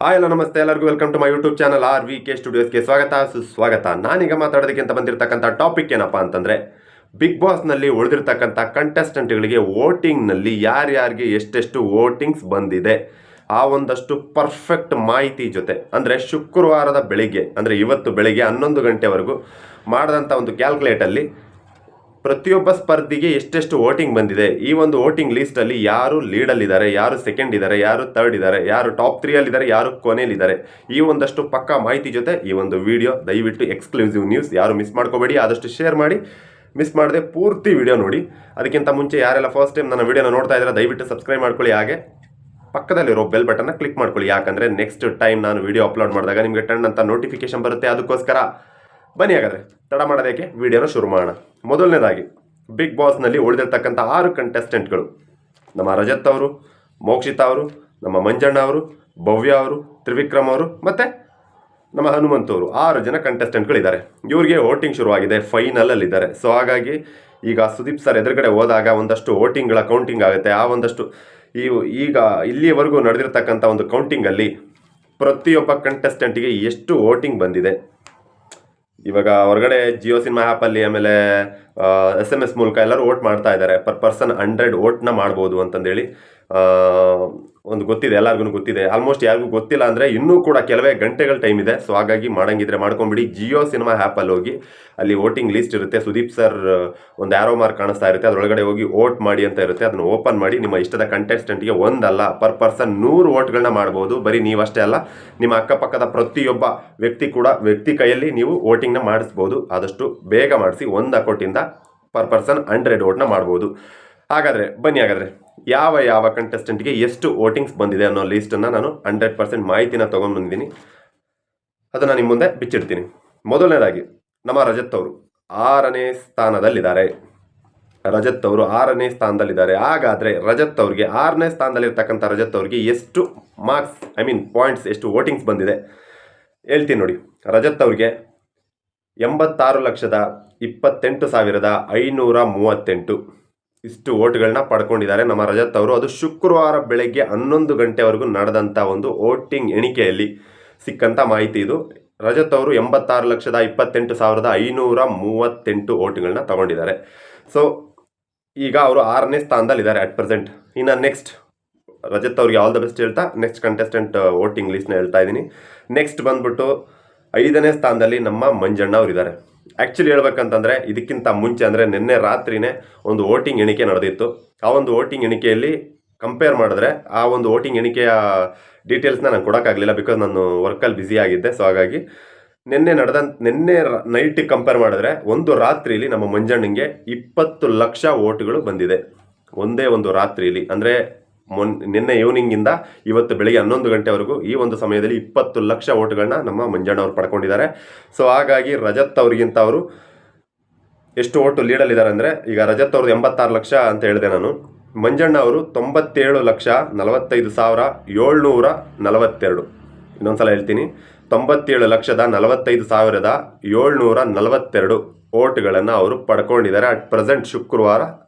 Hi hello ನಮಸ್ತೆ ಎಲ್ಲರಿಗೂ welcome to my YouTube channel RVK ಸ್ಟುಡಿಯೋಸ್ಗೆ ಸ್ವಾಗತ ಸುಸ್ವಾಗತ. ನಾನೀಗ ಮಾತಾಡೋದಕ್ಕಿಂತ ಬಂದಿರತಕ್ಕಂಥ ಟಾಪಿಕ್ ಏನಪ್ಪ ಅಂತಂದರೆ, ಬಿಗ್ ಬಾಸ್ನಲ್ಲಿ ಉಳಿದಿರ್ತಕ್ಕಂಥ ಕಂಟೆಸ್ಟೆಂಟ್ಗಳಿಗೆ ವೋಟಿಂಗ್ನಲ್ಲಿ ಯಾರ್ಯಾರಿಗೆ ಎಷ್ಟೆಷ್ಟು ವೋಟಿಂಗ್ಸ್ ಬಂದಿದೆ ಆ ಒಂದಷ್ಟು ಪರ್ಫೆಕ್ಟ್ ಮಾಹಿತಿ ಜೊತೆ, ಅಂದರೆ ಶುಕ್ರವಾರದ ಬೆಳಿಗ್ಗೆ, ಅಂದರೆ ಇವತ್ತು ಬೆಳಿಗ್ಗೆ 11 ಗಂಟೆವರೆಗೂ ಮಾಡಿದಂಥ ಒಂದು ಕ್ಯಾಲ್ಕುಲೇಟಲ್ಲಿ ಪ್ರತಿಯೊಬ್ಬ ಸ್ಪರ್ಧಿಗೆ ಎಷ್ಟೆಷ್ಟು ವೋಟಿಂಗ್ ಬಂದಿದೆ, ಈ ಒಂದು ವೋಟಿಂಗ್ ಲೀಸ್ಟಲ್ಲಿ ಯಾರು ಲೀಡಲ್ಲಿದ್ದಾರೆ, ಯಾರು ಸೆಕೆಂಡ್ ಇದ್ದಾರೆ, ಯಾರು ಥರ್ಡ್ ಇದ್ದಾರೆ, ಯಾರು ಟಾಪ್ 3ಯಲ್ಲಿದ್ದಾರೆ, ಯಾರು ಕೊನೆಯಲ್ಲಿದ್ದಾರೆ, ಈ ಒಂದಷ್ಟು ಪಕ್ಕಾ ಮಾಹಿತಿ ಜೊತೆ ಈ ಒಂದು ವಿಡಿಯೋ. ದಯವಿಟ್ಟು ಎಕ್ಸ್ಕ್ಲೂಸಿವ್ ನ್ಯೂಸ್, ಯಾರು ಮಿಸ್ ಮಾಡ್ಕೋಬೇಡಿ, ಆದಷ್ಟು ಶೇರ್ ಮಾಡಿ, ಮಿಸ್ ಮಾಡದೆ ಪೂರ್ತಿ ವಿಡಿಯೋ ನೋಡಿ. ಅದಕ್ಕಿಂತ ಮುಂಚೆ ಯಾರೆಲ್ಲ ಫಸ್ಟ್ ಟೈಮ್ ನನ್ನ ವಿಡಿಯೋನ ನೋಡ್ತಾ ಇದ್ದಾರೆ ದಯವಿಟ್ಟು ಸಬ್ಸ್ಕ್ರೈಬ್ ಮಾಡ್ಕೊಳ್ಳಿ, ಹಾಗೆ ಪಕ್ಕದಲ್ಲಿರೋ ಬೆಲ್ ಬಟನ್ನ ಕ್ಲಿಕ್ ಮಾಡ್ಕೊಳ್ಳಿ. ಯಾಕಂದರೆ ನೆಕ್ಸ್ಟ್ ಟೈಮ್ ನಾನು ವಿಡಿಯೋ ಅಪ್ಲೋಡ್ ಮಾಡಿದಾಗ ನಿಮಗೆ ಟನ್ ಅಂತ ನೋಟಿಫಿಕೇಶನ್ ಬರುತ್ತೆ. ಅದಕ್ಕೋಸ್ಕರ ಬನ್ನಿ ಹಾಗಾದರೆ ತಡ ಮಾಡೋದಕ್ಕೆ ವಿಡಿಯೋನ ಶುರು ಮಾಡೋಣ. ಮೊದಲನೇದಾಗಿ ಬಿಗ್ ಬಾಸ್ನಲ್ಲಿ ಉಳಿದಿರ್ತಕ್ಕಂಥ 6 ಕಂಟೆಸ್ಟೆಂಟ್ಗಳು, ನಮ್ಮ ರಜತ್ ಅವರು, ಮೋಕ್ಷಿತಾ ಅವರು, ನಮ್ಮ ಮಂಜಣ್ಣ ಅವರು, ಭವ್ಯ ಅವರು, ತ್ರಿವಿಕ್ರಮ್ ಅವರು ಮತ್ತು ನಮ್ಮ ಹನುಮಂತ್ ಅವರು, 6 ಜನ ಕಂಟೆಸ್ಟೆಂಟ್ಗಳಿದ್ದಾರೆ. ಇವರಿಗೆ ವೋಟಿಂಗ್ ಶುರುವಾಗಿದೆ, ಫೈನಲಲ್ಲಿದ್ದಾರೆ. ಸೊ ಹಾಗಾಗಿ ಈಗ ಸುದೀಪ್ ಸರ್ ಎದುರುಗಡೆ ಹೋದಾಗ ಒಂದಷ್ಟು ವೋಟಿಂಗ್ಗಳ ಕೌಂಟಿಂಗ್ ಆಗುತ್ತೆ. ಆ ಒಂದಷ್ಟು ಈಗ ಇಲ್ಲಿಯವರೆಗೂ ನಡೆದಿರ್ತಕ್ಕಂಥ ಒಂದು ಕೌಂಟಿಂಗಲ್ಲಿ ಪ್ರತಿಯೊಬ್ಬ ಕಂಟೆಸ್ಟೆಂಟಿಗೆ ಎಷ್ಟು ವೋಟಿಂಗ್ ಬಂದಿದೆ, ಇವಾಗ ಹೊರಗಡೆ ಜಿಯೋ ಸಿನಿಮಾ ಆ್ಯಪಲ್ಲಿ ಆಮೇಲೆ SMS ಮೂಲಕ ಎಲ್ಲರೂ ವೋಟ್ ಮಾಡ್ತಾ ಇದ್ದಾರೆ. ಪರ್ ಪರ್ಸನ್ 100 ವೋಟ್ನ ಮಾಡ್ಬೋದು ಅಂತಂದೇಳಿ ಒಂದು ಗೊತ್ತಿದೆ, ಎಲ್ಲರಿಗೂ ಗೊತ್ತಿದೆ. ಆಲ್ಮೋಸ್ಟ್ ಯಾರಿಗೂ ಗೊತ್ತಿಲ್ಲ ಅಂದರೆ ಇನ್ನೂ ಕೂಡ ಕೆಲವೇ ಗಂಟೆಗಳ ಟೈಮ್ ಇದೆ. ಸೊ ಹಾಗಾಗಿ ಮಾಡಂಗಿದ್ರೆ ಮಾಡ್ಕೊಂಬಿಡಿ. ಜಿಯೋ ಸಿನಿಮಾ ಆ್ಯಪಲ್ಲಿ ಹೋಗಿ ಅಲ್ಲಿ ವೋಟಿಂಗ್ ಲೀಸ್ಟ್ ಇರುತ್ತೆ. ಸುದೀಪ್ ಸರ್ ಒಂದು ಆರೋ ಮಾರ್ಕ್ ಕಾಣಿಸ್ತಾ ಇರುತ್ತೆ, ಅದರೊಳಗಡೆ ಹೋಗಿ ವೋಟ್ ಮಾಡಿ ಅಂತ ಇರುತ್ತೆ. ಅದನ್ನು ಓಪನ್ ಮಾಡಿ ನಿಮ್ಮ ಇಷ್ಟದ ಕಂಟೆಸ್ಟೆಂಟ್ಗೆ ಒಂದಲ್ಲ ಪರ್ ಪರ್ಸನ್ 100 ವೋಟ್ಗಳನ್ನ ಮಾಡ್ಬೋದು. ಬರೀ ನೀವಷ್ಟೇ ಅಲ್ಲ, ನಿಮ್ಮ ಅಕ್ಕಪಕ್ಕದ ಪ್ರತಿಯೊಬ್ಬ ವ್ಯಕ್ತಿ ಕೈಯಲ್ಲಿ ನೀವು ವೋಟಿಂಗ್ನ ಮಾಡಿಸ್ಬೋದು. ಆದಷ್ಟು ಬೇಗ ಮಾಡಿಸಿ. 1 ಅಕೌಂಟಿಂದ ಪರ್ ಪರ್ಸನ್ 100 ವೋಟ್ನ ಮಾಡ್ಬೋದು. ಹಾಗಾದರೆ ಬನ್ನಿ, ಹಾಗಾದರೆ ಯಾವ ಕಂಟೆಸ್ಟೆಂಟ್ಗೆ ಎಷ್ಟು ವೋಟಿಂಗ್ಸ್ ಬಂದಿದೆ ಅನ್ನೋ ಲೀಸ್ಟನ್ನು ನಾನು 100% ಮಾಹಿತಿನ ತೊಗೊಂಡು ಬಂದಿದ್ದೀನಿ. ಅದನ್ನು ನಿಮ್ಮ ಮುಂದೆ ಬಿಚ್ಚಿಡ್ತೀನಿ. ಮೊದಲನೇದಾಗಿ ನಮ್ಮ ರಜತ್ ಅವರು 6ನೇ ಸ್ಥಾನದಲ್ಲಿದ್ದಾರೆ. ಹಾಗಾದರೆ ರಜತ್ ಅವ್ರಿಗೆ 6ನೇ ಸ್ಥಾನದಲ್ಲಿರ್ತಕ್ಕಂಥ ರಜತ್ ಅವ್ರಿಗೆ ಎಷ್ಟು ಮಾರ್ಕ್ಸ್, ಪಾಯಿಂಟ್ಸ್, ಎಷ್ಟು ವೋಟಿಂಗ್ಸ್ ಬಂದಿದೆ ಹೇಳ್ತೀನಿ ನೋಡಿ. ರಜತ್ ಅವ್ರಿಗೆ 86,28,538 ಇಷ್ಟು ವೋಟ್ಗಳನ್ನ ಪಡ್ಕೊಂಡಿದ್ದಾರೆ ನಮ್ಮ ರಜತ್ ಅವರು. ಅದು ಶುಕ್ರವಾರ ಬೆಳಗ್ಗೆ 11 ಗಂಟೆವರೆಗೂ ನಡೆದಂಥ ಒಂದು ವೋಟಿಂಗ್ ಎಣಿಕೆಯಲ್ಲಿ ಸಿಕ್ಕಂಥ ಮಾಹಿತಿ ಇದು. ರಜತ್ ಅವರು 86,28,538 ವೋಟ್ಗಳನ್ನ ತಗೊಂಡಿದ್ದಾರೆ. ಸೊ ಈಗ ಅವರು 6ನೇ ಸ್ಥಾನದಲ್ಲಿದ್ದಾರೆ ಅಟ್ ಪ್ರೆಸೆಂಟ್. ಇನ್ನು ನೆಕ್ಸ್ಟ್ ರಜತ್ ಅವ್ರಿಗೆ ಆಲ್ ದ ಬೆಸ್ಟ್ ಹೇಳ್ತಾ ನೆಕ್ಸ್ಟ್ ಕಂಟೆಸ್ಟೆಂಟ್ ವೋಟಿಂಗ್ ಲೀಸ್ಟ್ನ ಹೇಳ್ತಾ ಇದ್ದೀನಿ. ನೆಕ್ಸ್ಟ್ ಬಂದ್ಬಿಟ್ಟು 5ನೇ ಸ್ಥಾನದಲ್ಲಿ ನಮ್ಮ ಮಂಜಣ್ಣ ಅವರಿದ್ದಾರೆ. ಆ್ಯಕ್ಚುಲಿ ಹೇಳ್ಬೇಕಂತಂದರೆ ಇದಕ್ಕಿಂತ ಮುಂಚೆ, ಅಂದರೆ ನಿನ್ನೆ ರಾತ್ರಿನೇ ಒಂದು ವೋಟಿಂಗ್ ಎಣಿಕೆ ನಡೆದಿತ್ತು. ಆ ಒಂದು ವೋಟಿಂಗ್ ಎಣಿಕೆಯಲ್ಲಿ ಕಂಪೇರ್ ಮಾಡಿದ್ರೆ ಆ ಒಂದು ವೋಟಿಂಗ್ ಎಣಿಕೆಯ ಡೀಟೇಲ್ಸ್ನ ನಾನು ಕೊಡೋಕ್ಕಾಗಲಿಲ್ಲ, ಬಿಕಾಸ್ ನಾನು ವರ್ಕಲ್ಲಿ ಬ್ಯುಸಿ ಆಗಿದ್ದೆ. ಸೊ ಹಾಗಾಗಿ ನಿನ್ನೆ ನೈಟಿಗೆ ಕಂಪೇರ್ ಮಾಡಿದ್ರೆ ಒಂದು ರಾತ್ರಿಯಲ್ಲಿ ನಮ್ಮ ಮಂಜಣ್ಣಂಗೆ 20 ಲಕ್ಷ ವೋಟ್ಗಳು ಬಂದಿದೆ. ಒಂದೇ ಒಂದು ರಾತ್ರಿಯಲ್ಲಿ, ಅಂದರೆ ನಿನ್ನೆ ಈವ್ನಿಂಗಿಂದ ಇವತ್ತು ಬೆಳಗ್ಗೆ 11 ಗಂಟೆವರೆಗೂ ಈ ಒಂದು ಸಮಯದಲ್ಲಿ 20 ಲಕ್ಷ ವೋಟ್ಗಳನ್ನ ನಮ್ಮ ಮಂಜಣ್ಣ ಅವರು ಪಡ್ಕೊಂಡಿದ್ದಾರೆ. ಸೊ ಹಾಗಾಗಿ ರಜತ್ ಅವ್ರಿಗಿಂತ ಅವರು ಎಷ್ಟು ವೋಟು ಲೀಡಲ್ಲಿದ್ದಾರೆ ಅಂದರೆ, ಈಗ ರಜತ್ ಅವ್ರದ್ದು 86 ಲಕ್ಷ ಅಂತ ಹೇಳಿದೆ ನಾನು. ಮಂಜಣ್ಣ ಅವರು 97,45,742. ಇನ್ನೊಂದ್ಸಲ ಹೇಳ್ತೀನಿ, 97,45,742 ವೋಟ್ಗಳನ್ನು ಅವರು ಪಡ್ಕೊಂಡಿದ್ದಾರೆ ಅಟ್ ಪ್ರೆಸೆಂಟ್ ಶುಕ್ರವಾರ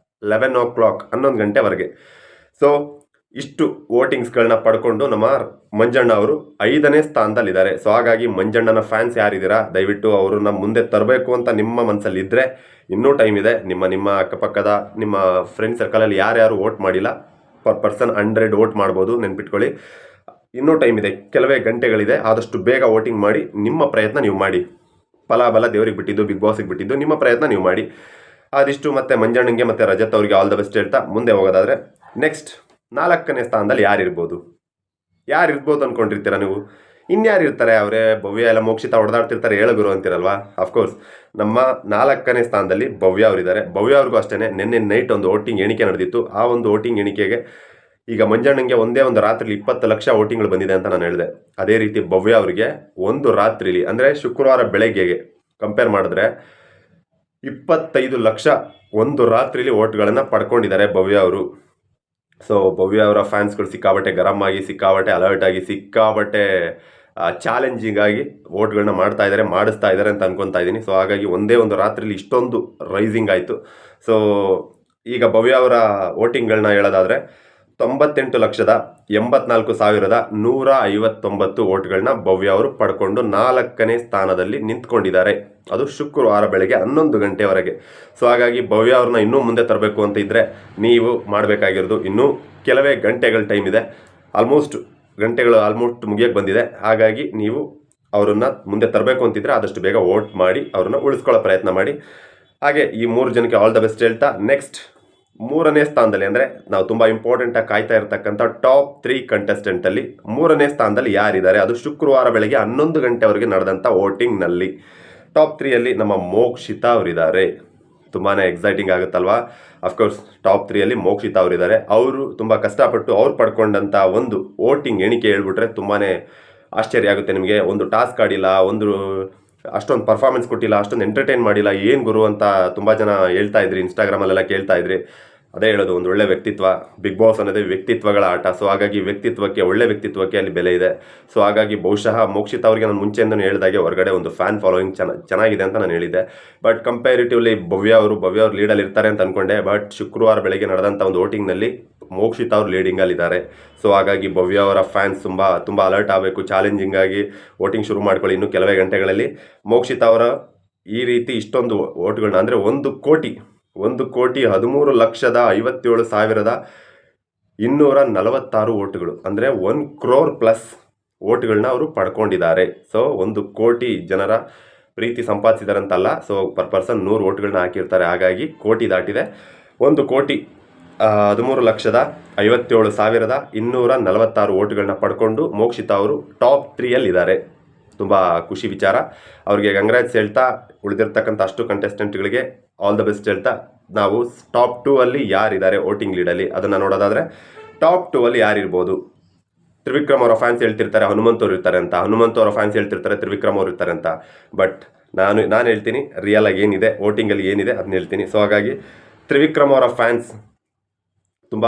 11 o'clock 11 ಗಂಟೆವರೆಗೆ. ಸೊ ಇಷ್ಟು ವೋಟಿಂಗ್ಸ್ಗಳನ್ನ ಪಡ್ಕೊಂಡು ನಮ್ಮ ಮಂಜಣ್ಣ ಅವರು 5ನೇ ಸ್ಥಾನದಲ್ಲಿದ್ದಾರೆ. ಸೊ ಹಾಗಾಗಿ ಮಂಜಣ್ಣನ ಫ್ಯಾನ್ಸ್ ಯಾರಿದ್ದೀರಾ ದಯವಿಟ್ಟು ಅವ್ರನ್ನ ಮುಂದೆ ತರಬೇಕು ಅಂತ ನಿಮ್ಮ ಮನಸ್ಸಲ್ಲಿ ಇದ್ದರೆ ಇನ್ನೂ ಟೈಮ್ ಇದೆ. ನಿಮ್ಮ ಅಕ್ಕಪಕ್ಕದ ನಿಮ್ಮ ಫ್ರೆಂಡ್ ಸರ್ಕಲಲ್ಲಿ ಯಾರ್ಯಾರು ವೋಟ್ ಮಾಡಿಲ್ಲ ಪರ್ ಪರ್ಸನ್ 100 ವೋಟ್ ಮಾಡ್ಬೋದು, ನೆನ್ಪಿಟ್ಕೊಳ್ಳಿ. ಇನ್ನೂ ಟೈಮ್ ಇದೆ, ಕೆಲವೇ ಗಂಟೆಗಳಿದೆ. ಆದಷ್ಟು ಬೇಗ ವೋಟಿಂಗ್ ಮಾಡಿ. ನಿಮ್ಮ ಪ್ರಯತ್ನ ನೀವು ಮಾಡಿ. ಫಲಾಬಲ ದೇವರಿಗೆ ಬಿಟ್ಟಿದ್ದು, ಬಿಗ್ ಬಾಸಿಗೆ ಬಿಟ್ಟಿದ್ದು, ನಿಮ್ಮ ಪ್ರಯತ್ನ ನೀವು ಮಾಡಿ. ಅದಿಷ್ಟು ಮತ್ತೆ ಮಂಜಣ್ಣಂಗೆ ಮತ್ತು ರಜತ್ ಅವರಿಗೆ ಆಲ್ ದ ಬೆಸ್ಟ್ ಹೇಳ್ತಾ ಮುಂದೆ ಹೋಗೋದಾದರೆ ನೆಕ್ಸ್ಟ್ 4ನೇ ಸ್ಥಾನದಲ್ಲಿ ಯಾರಿರ್ಬೋದು ಅಂದ್ಕೊಂಡಿರ್ತೀರ ನೀವು? ಇನ್ಯಾರು ಇರ್ತಾರೆ? ಅವರೇ ಭವ್ಯ ಎಲ್ಲ ಮೋಕ್ಷಿತ ಹೊಡೆದಾಡ್ತಿರ್ತಾರೆ, ಹೇಳಗುರು ಅಂತಿರಲ್ವಾ? ಅಫ್ಕೋರ್ಸ್ ನಮ್ಮ 4ನೇ ಸ್ಥಾನದಲ್ಲಿ ಭವ್ಯ ಅವರಿದ್ದಾರೆ. ಭವ್ಯ ಅವ್ರಿಗೂ ಅಷ್ಟೇ ನಿನ್ನೆ ನೈಟ್ ಒಂದು ವೋಟಿಂಗ್ ಎಣಿಕೆ ನಡೆದಿತ್ತು. ಆ ಒಂದು ವೋಟಿಂಗ್ ಎಣಿಕೆಗೆ ಈಗ ಮಂಜಣ್ಣಂಗೆ ಒಂದೇ ಒಂದು ರಾತ್ರಿಲಿ 20 ಲಕ್ಷ ವೋಟಿಂಗ್ಗಳು ಬಂದಿದೆ ಅಂತ ನಾನು ಹೇಳಿದೆ. ಅದೇ ರೀತಿ ಭವ್ಯ ಅವರಿಗೆ ಒಂದು ರಾತ್ರಿಲಿ, ಅಂದರೆ ಶುಕ್ರವಾರ ಬೆಳಗ್ಗೆಗೆ ಕಂಪೇರ್ ಮಾಡಿದ್ರೆ 25 ಲಕ್ಷ ಒಂದು ರಾತ್ರಿಲಿ ವೋಟ್ಗಳನ್ನು ಪಡ್ಕೊಂಡಿದ್ದಾರೆ ಭವ್ಯ ಅವರು. ಸೊ ಭವ್ಯ ಅವರ ಫ್ಯಾನ್ಸ್ಗಳು ಸಿಕ್ಕಾಬಟ್ಟೆ ಗರಂ ಆಗಿ, ಸಿಕ್ಕಾಬಟ್ಟೆ ಅಲರ್ಟ್ ಆಗಿ, ಸಿಕ್ಕಾಬಟ್ಟೆ ಚಾಲೆಂಜಿಂಗ್ ಆಗಿ ವೋಟ್ಗಳನ್ನ ಮಾಡಿಸ್ತಾ ಇದ್ದಾರೆ ಅಂತ ಅನ್ಕೊತಾ ಇದ್ದೀನಿ. ಸೊ ಹಾಗಾಗಿ ಒಂದೇ ಒಂದು ರಾತ್ರಿಲಿ ಇಷ್ಟೊಂದು ರೈಸಿಂಗ್ ಆಯಿತು. ಸೊ ಈಗ ಭವ್ಯ ಅವರ ವೋಟಿಂಗ್ಗಳನ್ನ ಹೇಳೋದಾದರೆ 98,84,159 ಓಟ್ಗಳನ್ನ ಭವ್ಯ ಅವರು ಪಡ್ಕೊಂಡು 4ನೇ ಸ್ಥಾನದಲ್ಲಿ ನಿಂತ್ಕೊಂಡಿದ್ದಾರೆ. ಅದು ಶುಕ್ರವಾರ ಬೆಳಗ್ಗೆ 11 ಗಂಟೆವರೆಗೆ. ಸೊ ಹಾಗಾಗಿ ಭವ್ಯ ಅವ್ರನ್ನ ಇನ್ನೂ ಮುಂದೆ ತರಬೇಕು ಅಂತ ಇದ್ದರೆ ನೀವು ಮಾಡಬೇಕಾಗಿರೋದು, ಇನ್ನೂ ಕೆಲವೇ ಗಂಟೆಗಳ ಟೈಮ್ ಇದೆ. ಗಂಟೆಗಳು ಆಲ್ಮೋಸ್ಟ್ ಮುಗಿಯೋಕ್ಕೆ ಬಂದಿದೆ. ಹಾಗಾಗಿ ನೀವು ಅವರನ್ನು ಮುಂದೆ ತರಬೇಕು ಅಂತಿದ್ರೆ ಆದಷ್ಟು ಬೇಗ ವೋಟ್ ಮಾಡಿ ಅವ್ರನ್ನ ಉಳಿಸ್ಕೊಳ್ಳೋ ಪ್ರಯತ್ನ ಮಾಡಿ. ಹಾಗೆ ಈ 3 ಜನಕ್ಕೆ ಆಲ್ ದ ಬೆಸ್ಟ್ ಹೇಳ್ತಾ, ನೆಕ್ಸ್ಟ್ 3ನೇ ಸ್ಥಾನದಲ್ಲಿ, ಅಂದರೆ ನಾವು ತುಂಬ ಇಂಪಾರ್ಟೆಂಟಾಗಿ ಕಾಯ್ತಾ ಇರತಕ್ಕಂಥ ಟಾಪ್ 3 ಕಂಟೆಸ್ಟೆಂಟಲ್ಲಿ 3ನೇ ಸ್ಥಾನದಲ್ಲಿ ಯಾರಿದ್ದಾರೆ, ಅದು ಶುಕ್ರವಾರ ಬೆಳಗ್ಗೆ 11 ಗಂಟೆವರೆಗೆ ನಡೆದಂಥ ವೋಟಿಂಗ್ನಲ್ಲಿ ಟಾಪ್ 3ಯಲ್ಲಿ ನಮ್ಮ ಮೋಕ್ಷಿತಾ ಅವರಿದ್ದಾರೆ. ತುಂಬಾ ಎಕ್ಸೈಟಿಂಗ್ ಆಗುತ್ತಲ್ವಾ. ಅಫ್ಕೋರ್ಸ್ ಟಾಪ್ 3ಯಲ್ಲಿ ಮೋಕ್ಷಿತಾ ಅವರಿದ್ದಾರೆ. ಅವರು ತುಂಬ ಕಷ್ಟಪಟ್ಟು ಅವ್ರು ಪಡ್ಕೊಂಡಂಥ ಒಂದು ವೋಟಿಂಗ್ ಎಣಿಕೆ ಹೇಳ್ಬಿಟ್ರೆ ತುಂಬಾ ಆಶ್ಚರ್ಯ ಆಗುತ್ತೆ ನಿಮಗೆ. ಒಂದು ಟಾಸ್ಕ್ ಆಡಿಲ್ಲ, ಅಷ್ಟೊಂದು ಪರ್ಫಾರ್ಮೆನ್ಸ್ ಕೊಟ್ಟಿಲ್ಲ, ಅಷ್ಟೊಂದು ಎಂಟರ್ಟೈನ್ ಮಾಡಿಲ್ಲ, ಏನು ಗುರು ಅಂತ ತುಂಬ ಜನ ಹೇಳ್ತಾ ಇದ್ರಿ, ಇನ್ಸ್ಟಾಗ್ರಾಮಲ್ಲೆಲ್ಲ ಕೇಳ್ತಾ ಇದ್ರಿ. ಅದೇ ಹೇಳೋದು, ಒಂದು ಒಳ್ಳೆ ವ್ಯಕ್ತಿತ್ವ. ಬಿಗ್ ಬಾಸ್ ಅನ್ನೋದೇ ವ್ಯಕ್ತಿತ್ವಗಳ ಆಟ. ಸೊ ಹಾಗಾಗಿ ಒಳ್ಳೆ ವ್ಯಕ್ತಿತ್ವಕ್ಕೆ ಅಲ್ಲಿ ಬೆಲೆ ಇದೆ. ಸೊ ಹಾಗಾಗಿ ಬಹುಶಃ ಮೋಕ್ಷಿತ್ ಅವರಿಗೆ ನಾನು ಮುಂಚೆಯಿಂದನೂ ಹೇಳಿದಾಗೆ ಹೊರಗಡೆ ಒಂದು ಫ್ಯಾನ್ ಫಾಲೋಯಿಂಗ್ ಚೆನ್ನಾಗಿದೆ ಅಂತ ನಾನು ಹೇಳಿದ್ದೆ. ಬಟ್ ಕಂಪ್ಯಾರಿಟಿವ್ಲಿ ಭವ್ಯ ಅವರು ಲೀಡಲ್ಲಿ ಇರ್ತಾರೆ ಅಂತ ಅಂದ್ಕೊಂಡೆ. ಬಟ್ ಶುಕ್ರವಾರ ಬೆಳಗ್ಗೆ ನಡೆದಂಥ ಒಂದು ವೋಟಿಂಗ್ನಲ್ಲಿ ಮೋಕ್ಷಿತ್ ಅವರು ಲೀಡಿಂಗಲ್ಲಿದ್ದಾರೆ. ಸೊ ಹಾಗಾಗಿ ಭವ್ಯ ಅವರ ಫ್ಯಾನ್ಸ್ ತುಂಬ ಅಲರ್ಟ್ ಆಗಬೇಕು, ಚಾಲೆಂಜಿಂಗ್ ಆಗಿ ವೋಟಿಂಗ್ ಶುರು ಮಾಡ್ಕೊಳ್ಳಿ. ಇನ್ನು ಕೆಲವೇ ಗಂಟೆಗಳಲ್ಲಿ ಮೋಕ್ಷಿತ್ ಅವರ ಈ ರೀತಿ ಇಷ್ಟೊಂದು ವೋಟ್ಗಳನ್ನ, ಅಂದರೆ 1,13,57,246 ವೋಟ್ಗಳು, ಅಂದರೆ 1 crore ಪ್ಲಸ್ ವೋಟ್ಗಳನ್ನ ಅವರು ಪಡ್ಕೊಂಡಿದ್ದಾರೆ. ಸೊ 1 ಕೋಟಿ ಜನರ ಪ್ರೀತಿ ಸಂಪಾದಿಸಿದ್ದಾರೆ ಅಂತಲ್ಲ. ಸೊ ಪರ್ ಪರ್ಸನ್ 100 ವೋಟ್ಗಳನ್ನ ಹಾಕಿರ್ತಾರೆ. ಹಾಗಾಗಿ ಕೋಟಿ ದಾಟಿದೆ. 1,13,57,246 ವೋಟ್ಗಳನ್ನ ಪಡ್ಕೊಂಡು ಮೋಕ್ಷಿತಾ ಅವರು ಟಾಪ್ 3ಯಲ್ಲಿದ್ದಾರೆ. ತುಂಬ ಖುಷಿ ವಿಚಾರ. ಅವ್ರಿಗೆ ಕಂಗ್ರ್ಯಾಟ್ಸ್ ಹೇಳ್ತಾ, ಉಳಿದಿರ್ತಕ್ಕಂಥ ಅಷ್ಟು ಕಂಟೆಸ್ಟೆಂಟ್ಗಳಿಗೆ ಆಲ್ ದ ಬೆಸ್ಟ್ ಹೇಳ್ತಾ, ನಾವು ಟಾಪ್ 2ಅಲ್ಲಿ ಯಾರಿದ್ದಾರೆ ವೋಟಿಂಗ್ ಲೀಡಲ್ಲಿ ಅದನ್ನು ನೋಡೋದಾದರೆ, ಟಾಪ್ 2ಅಲ್ಲಿ ಯಾರಿರ್ಬೋದು? ತ್ರಿವಿಕ್ರಮ್ ಅವರ ಫ್ಯಾನ್ಸ್ ಹೇಳ್ತಿರ್ತಾರೆ ಹನುಮಂತ್ ಅವ್ರು ಇರ್ತಾರೆ ಅಂತ, ಹನುಮಂತ್ ಅವರ ಫ್ಯಾನ್ಸ್ ಹೇಳ್ತಿರ್ತಾರೆ ತ್ರಿವಿಕ್ರಮ್ ಅವ್ರು ಇರ್ತಾರೆ ಅಂತ. ಬಟ್ ನಾನು ಹೇಳ್ತೀನಿ ರಿಯಲ್ ಆಗಿ ಏನಿದೆ, ವೋಟಿಂಗಲ್ಲಿ ಏನಿದೆ ಅದನ್ನ ಹೇಳ್ತೀನಿ. ಸೊ ಹಾಗಾಗಿ ತ್ರಿವಿಕ್ರಮ್ ಅವರ ಫ್ಯಾನ್ಸ್ ತುಂಬ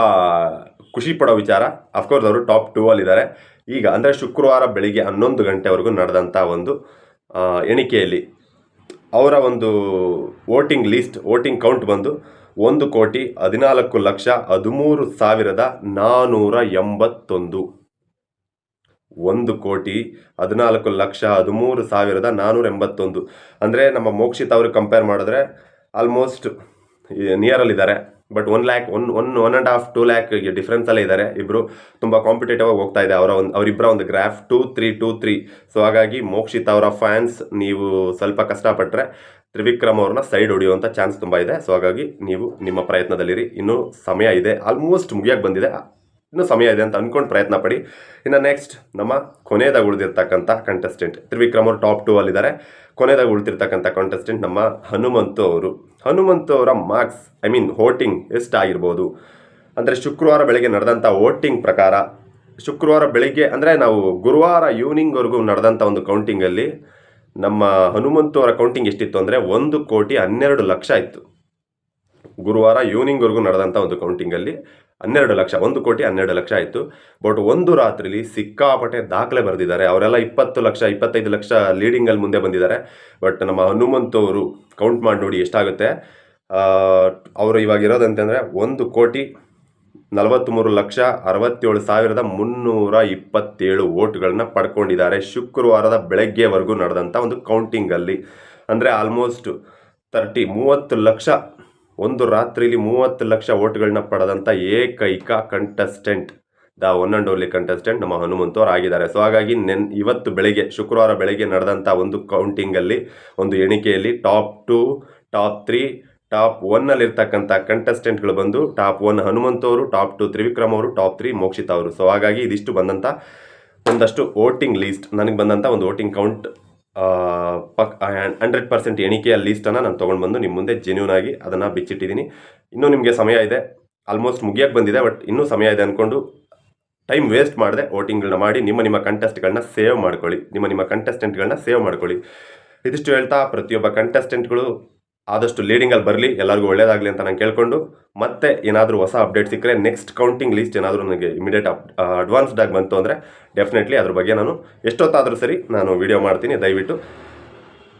ಖುಷಿ ಪಡೋ ವಿಚಾರ. ಅಫ್ಕೋರ್ಸ್ ಅವರು ಟಾಪ್ 2ಅಲ್ಲಿದ್ದಾರೆ ಈಗ. ಅಂದರೆ ಶುಕ್ರವಾರ ಬೆಳಿಗ್ಗೆ 11 ಗಂಟೆವರೆಗೂ ನಡೆದಂಥ ಒಂದು ಎಣಿಕೆಯಲ್ಲಿ ಅವರ ಒಂದು ವೋಟಿಂಗ್ ಕೌಂಟ್ ಬಂದು 1,14,13,481. 1,14,13,481. ಅಂದರೆ ನಮ್ಮ ಮೋಕ್ಷಿತ್ ಅವ್ರಿಗೆ ಕಂಪೇರ್ ಮಾಡಿದ್ರೆ ಆಲ್ಮೋಸ್ಟ್ ನಿಯರಲ್ಲಿದ್ದಾರೆ. ಬಟ್ 1 lakh 1.5-2 lakh ಡಿಫ್ರೆನ್ಸಲ್ಲೇ ಇದ್ದಾರೆ. ಇಬ್ಬರು ತುಂಬ ಕಾಂಪಿಟೇಟಿವ್ ಆಗಿ ಹೋಗ್ತಾ ಇದೆ ಅವರಿಬ್ಬರ ಒಂದು ಗ್ರಾಫ್ 2-3. ಸೊ ಹಾಗಾಗಿ ಮೋಕ್ಷಿತ್ ಅವರ ಫ್ಯಾನ್ಸ್ ನೀವು ಸ್ವಲ್ಪ ಕಷ್ಟಪಟ್ಟರೆ ತ್ರಿವಿಕ್ರಮ್ ಅವ್ರನ್ನ ಸೈಡ್ ಹೊಡೆಯುವಂಥ ಚಾನ್ಸ್ ತುಂಬ ಇದೆ. ಸೊ ಹಾಗಾಗಿ ನೀವು ನಿಮ್ಮ ಪ್ರಯತ್ನದಲ್ಲಿರಿ. ಇನ್ನೂ ಸಮಯ ಇದೆ, ಆಲ್ಮೋಸ್ಟ್ ಮುಗಿಯೋಕ್ಕೆ ಬಂದಿದೆ, ಇನ್ನೂ ಸಮಯ ಇದೆ ಅಂತ ಅಂದ್ಕೊಂಡು ಪ್ರಯತ್ನ ಪಡಿ. ಇನ್ನು ನೆಕ್ಸ್ಟ್ ನಮ್ಮ ಕೊನೆಯದಾಗಿ ಉಳಿದಿರ್ತಕ್ಕಂಥ ಕಂಟೆಸ್ಟೆಂಟ್, ತ್ರಿವಿಕ್ರಮ್ ಅವರು ಟಾಪ್ 2ಅಲ್ಲಿದ್ದಾರೆ. ಕೊನೆಯದಾಗಿ ಉಳಿದಿರ್ತಕ್ಕಂಥ ಕಂಟೆಸ್ಟೆಂಟ್ ನಮ್ಮ ಹನುಮಂತು ಅವರ ಮಾರ್ಕ್ಸ್, ವೋಟಿಂಗ್ ಎಷ್ಟಾಗಿರ್ಬೋದು ಅಂದರೆ ಶುಕ್ರವಾರ ಬೆಳಗ್ಗೆ ನಡೆದಂಥ ವೋಟಿಂಗ್ ಪ್ರಕಾರ, ಶುಕ್ರವಾರ ಬೆಳಗ್ಗೆ ಅಂದರೆ ನಾವು ಗುರುವಾರ ಈವ್ನಿಂಗ್ವರೆಗೂ ನಡೆದಂಥ ಒಂದು ಕೌಂಟಿಂಗಲ್ಲಿ ನಮ್ಮ ಹನುಮಂತು ಅವರ ಕೌಂಟಿಂಗ್ ಎಷ್ಟಿತ್ತು ಅಂದರೆ 1,12,00,000 ಇತ್ತು. ಗುರುವಾರ ಈವ್ನಿಂಗ್ವರೆಗೂ ನಡೆದಂಥ ಒಂದು ಕೌಂಟಿಂಗಲ್ಲಿ 1,12,00,000 ಆಯಿತು. ಬಟ್ ಒಂದು ರಾತ್ರಿಲಿ ಸಿಕ್ಕಾಪಟ್ಟೆ ದಾಖಲೆ ಬರೆದಿದ್ದಾರೆ. ಅವರೆಲ್ಲ 20 ಲಕ್ಷ 25 ಲಕ್ಷ ಲೀಡಿಂಗಲ್ಲಿ ಮುಂದೆ ಬಂದಿದ್ದಾರೆ. ಬಟ್ ನಮ್ಮ ಹನುಮಂತು ಅವರು ಕೌಂಟ್ ಮಾಡಿ ನೋಡಿ ಎಷ್ಟಾಗುತ್ತೆ. ಅವರು ಇವಾಗ ಇರೋದಂತಂದರೆ 1,43,67,327 ವೋಟ್ಗಳನ್ನ ಪಡ್ಕೊಂಡಿದ್ದಾರೆ ಶುಕ್ರವಾರದ ಬೆಳಗ್ಗೆವರೆಗೂ ನಡೆದಂಥ ಒಂದು ಕೌಂಟಿಂಗಲ್ಲಿ. ಅಂದರೆ ಆಲ್ಮೋಸ್ಟ್ 30 ಲಕ್ಷ, ಒಂದು ರಾತ್ರಿಲಿ 30 ಲಕ್ಷ ವೋಟ್ಗಳನ್ನ ಪಡೆದಂಥ ಏಕೈಕ contestant, the one and only contestant ನಮ್ಮ ಹನುಮಂತು ಅವರು ಆಗಿದ್ದಾರೆ. ಸೊ ಹಾಗಾಗಿ ಇವತ್ತು ಬೆಳಗ್ಗೆ ಶುಕ್ರವಾರ ಬೆಳಗ್ಗೆ ನಡೆದಂಥ ಒಂದು ಕೌಂಟಿಂಗಲ್ಲಿ, ಒಂದು ಎಣಿಕೆಯಲ್ಲಿ ಟಾಪ್ 2, ಟಾಪ್ 3, ಟಾಪ್ 1ನಲ್ಲಿರ್ತಕ್ಕಂಥ ಕಂಟೆಸ್ಟೆಂಟ್ಗಳು ಬಂದು ಟಾಪ್ 1 ಹನುಮಂತು ಅವರು, ಟಾಪ್ 2 ತ್ರಿವಿಕ್ರಮ್ ಅವರು, ಟಾಪ್ 3 ಮೋಕ್ಷಿತಾ ಅವರು. ಸೊ ಹಾಗಾಗಿ ಇದಿಷ್ಟು ಬಂದಂಥ ಒಂದಷ್ಟು ವೋಟಿಂಗ್ ಲೀಸ್ಟ್, ನನಗೆ ಬಂದಂಥ ಒಂದು ವೋಟಿಂಗ್ ಕೌಂಟ್ 100% ಎಣಿಕೆಯ ಲೀಸ್ಟನ್ನು ನಾನು ತೊಗೊಂಡು ಬಂದು ನಿಮ್ಮ ಮುಂದೆ ಜೆನ್ಯೂನ್ ಆಗಿ ಅದನ್ನು ಬಿಚ್ಚಿಟ್ಟಿದ್ದೀನಿ. ಇನ್ನೂ ನಿಮಗೆ ಸಮಯ ಇದೆ, ಆಲ್ಮೋಸ್ಟ್ ಮುಗಿಯೋಕ್ಕೆ ಬಂದಿದೆ. ಬಟ್ ಇನ್ನೂ ಸಮಯ ಇದೆ ಅಂದ್ಕೊಂಡು ಟೈಮ್ ವೇಸ್ಟ್ ಮಾಡದೆ ವೋಟಿಂಗ್ಗಳನ್ನ ಮಾಡಿ ನಿಮ್ಮ ಕಂಟೆಸ್ಟ್ಗಳನ್ನ ಸೇವ್ ಮಾಡ್ಕೊಳ್ಳಿ, ನಿಮ್ಮ ಕಂಟೆಸ್ಟೆಂಟ್ಗಳನ್ನ ಸೇವ್ ಮಾಡ್ಕೊಳ್ಳಿ. ಇದಿಷ್ಟು ಹೇಳ್ತಾ, ಪ್ರತಿಯೊಬ್ಬ ಕಂಟೆಸ್ಟೆಂಟ್ಗಳು ಆದಷ್ಟು ಲೀಡಿಂಗಲ್ಲಿ ಬರಲಿ, ಎಲ್ಲರಿಗೂ ಒಳ್ಳೇದಾಗಲಿ ಅಂತ ನಾನು ಕೇಳ್ಕೊಂಡು, ಮತ್ತೆ ಏನಾದರೂ ಹೊಸ ಅಪ್ಡೇಟ್ ಸಿಕ್ಕರೆ, ನೆಕ್ಸ್ಟ್ ಕೌಂಟಿಂಗ್ ಲೀಸ್ಟ್ ಏನಾದರೂ ನನಗೆ ಇಮಿಡಿಯೇಟ್ ಅಡ್ವಾನ್ಸ್ಡ್ ಆಗಿ ಬಂತು ಅಂದರೆ ಡೆಫಿನೆಟ್ಲಿ ಅದ್ರ ಬಗ್ಗೆ ನಾನು ಎಷ್ಟೊತ್ತಾದರೂ ಸರಿ ನಾನು ವಿಡಿಯೋ ಮಾಡ್ತೀನಿ. ದಯವಿಟ್ಟು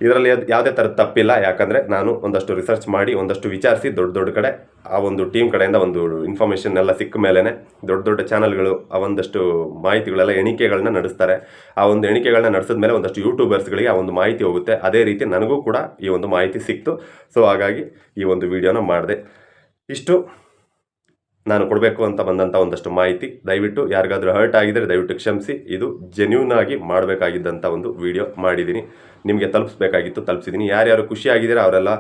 ಇದರಲ್ಲಿ ಯಾವುದೇ ಥರದ ತಪ್ಪಿಲ್ಲ. ಯಾಕಂದರೆ ನಾನು ಒಂದಷ್ಟು ರಿಸರ್ಚ್ ಮಾಡಿ ಒಂದಷ್ಟು ವಿಚಾರಿಸಿ ದೊಡ್ಡ ಕಡೆ ಆ ಒಂದು ಟೀಮ್ ಕಡೆಯಿಂದ ಒಂದು ಇನ್ಫಾರ್ಮೇಷನ್ ಎಲ್ಲ ಸಿಕ್ಕ ಮೇಲೇ ದೊಡ್ಡ ಚಾನಲ್ಗಳು ಆ ಒಂದಷ್ಟು ಮಾಹಿತಿಗಳೆಲ್ಲ ಎಣಿಕೆಗಳನ್ನ ನಡೆಸ್ತಾರೆ. ಆ ಒಂದು ಎಣಿಕೆಗಳನ್ನ ನಡೆಸಿದ ಮೇಲೆ ಒಂದಷ್ಟು ಯೂಟ್ಯೂಬರ್ಸ್ಗಳಿಗೆ ಆ ಒಂದು ಮಾಹಿತಿ ಹೋಗುತ್ತೆ. ಅದೇ ರೀತಿ ನನಗೂ ಕೂಡ ಈ ಒಂದು ಮಾಹಿತಿ ಸಿಕ್ತು. ಸೊ ಹಾಗಾಗಿ ಈ ಒಂದು ವಿಡಿಯೋನ ಮಾಡಿದೆ. ಇಷ್ಟು ನಾನು ಕೊಡಬೇಕು ಅಂತ ಬಂದಂಥ ಒಂದಷ್ಟು ಮಾಹಿತಿ. ದಯವಿಟ್ಟು ಯಾರಿಗಾದರೂ ಹರ್ಟ್ ಆಗಿದ್ದರೆ ದಯವಿಟ್ಟು ಕ್ಷಮಿಸಿ. ಇದು ಜೆನ್ಯೂನ್ ಆಗಿ ಮಾಡಬೇಕಾಗಿದ್ದಂಥ ಒಂದು ವಿಡಿಯೋ ಮಾಡಿದ್ದೀನಿ. ನಿಮಗೆ ತಲುಪಿಸ್ಬೇಕಾಗಿತ್ತು, ತಲುಪಿಸಿದ್ದೀನಿ. ಯಾರ್ಯಾರು ಖುಷಿಯಾಗಿದ್ದೀರಾ ಅವರೆಲ್ಲ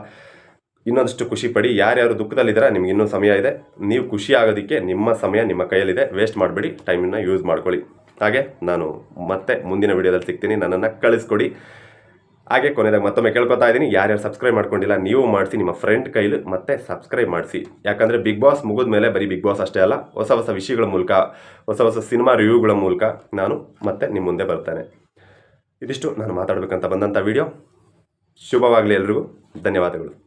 ಇನ್ನೊಂದಷ್ಟು ಖುಷಿ ಪಡಿ. ಯಾರ್ಯಾರು ದುಃಖದಲ್ಲಿದ್ದೀರಾ ನಿಮ್ಗೆ ಇನ್ನೂ ಸಮಯ ಇದೆ. ನೀವು ಖುಷಿ ಆಗೋದಕ್ಕೆ ನಿಮ್ಮ ಸಮಯ ನಿಮ್ಮ ಕೈಯಲ್ಲಿದೆ. ವೇಸ್ಟ್ ಮಾಡಬೇಡಿ, ಟೈಮನ್ನು ಯೂಸ್ ಮಾಡ್ಕೊಳ್ಳಿ. ಹಾಗೆ ನಾನು ಮತ್ತೆ ಮುಂದಿನ ವಿಡಿಯೋದಲ್ಲಿ ಸಿಗ್ತೀನಿ. ನನ್ನನ್ನು ಕಳಿಸ್ಕೊಡಿ. ಹಾಗೆ ಕೊನೆಯದಾಗ ಮತ್ತೊಮ್ಮೆ ಕೇಳ್ಕೊತಾ ಇದ್ದೀನಿ, ಯಾರ್ಯಾರು ಸಬ್ಸ್ಕ್ರೈಬ್ ಮಾಡ್ಕೊಂಡಿಲ್ಲ ನೀವು ಮಾಡಿಸಿ, ನಿಮ್ಮ ಫ್ರೆಂಡ್ ಕೈಲಿ ಮತ್ತೆ ಸಬ್ಸ್ಕ್ರೈಬ್ ಮಾಡಿಸಿ. ಯಾಕಂದರೆ ಬಿಗ್ ಬಾಸ್ ಮುಗಿದ ಮೇಲೆ ಬರೀ ಬಿಗ್ ಬಾಸ್ ಅಷ್ಟೇ ಅಲ್ಲ, ಹೊಸ ವಿಷಯಗಳ ಮೂಲಕ, ಹೊಸ ಸಿನಿಮಾ ರಿವ್ಯೂಗಳ ಮೂಲಕ ನಾನು ಮತ್ತೆ ನಿಮ್ಮ ಮುಂದೆ ಬರ್ತೇನೆ. ಇದಿಷ್ಟು ನಾನು ಮಾತಾಡಬೇಕಂತ ಬಂದಂಥ ವಿಡಿಯೋ. ಶುಭವಾಗಲಿ ಎಲ್ರಿಗೂ. ಧನ್ಯವಾದಗಳು.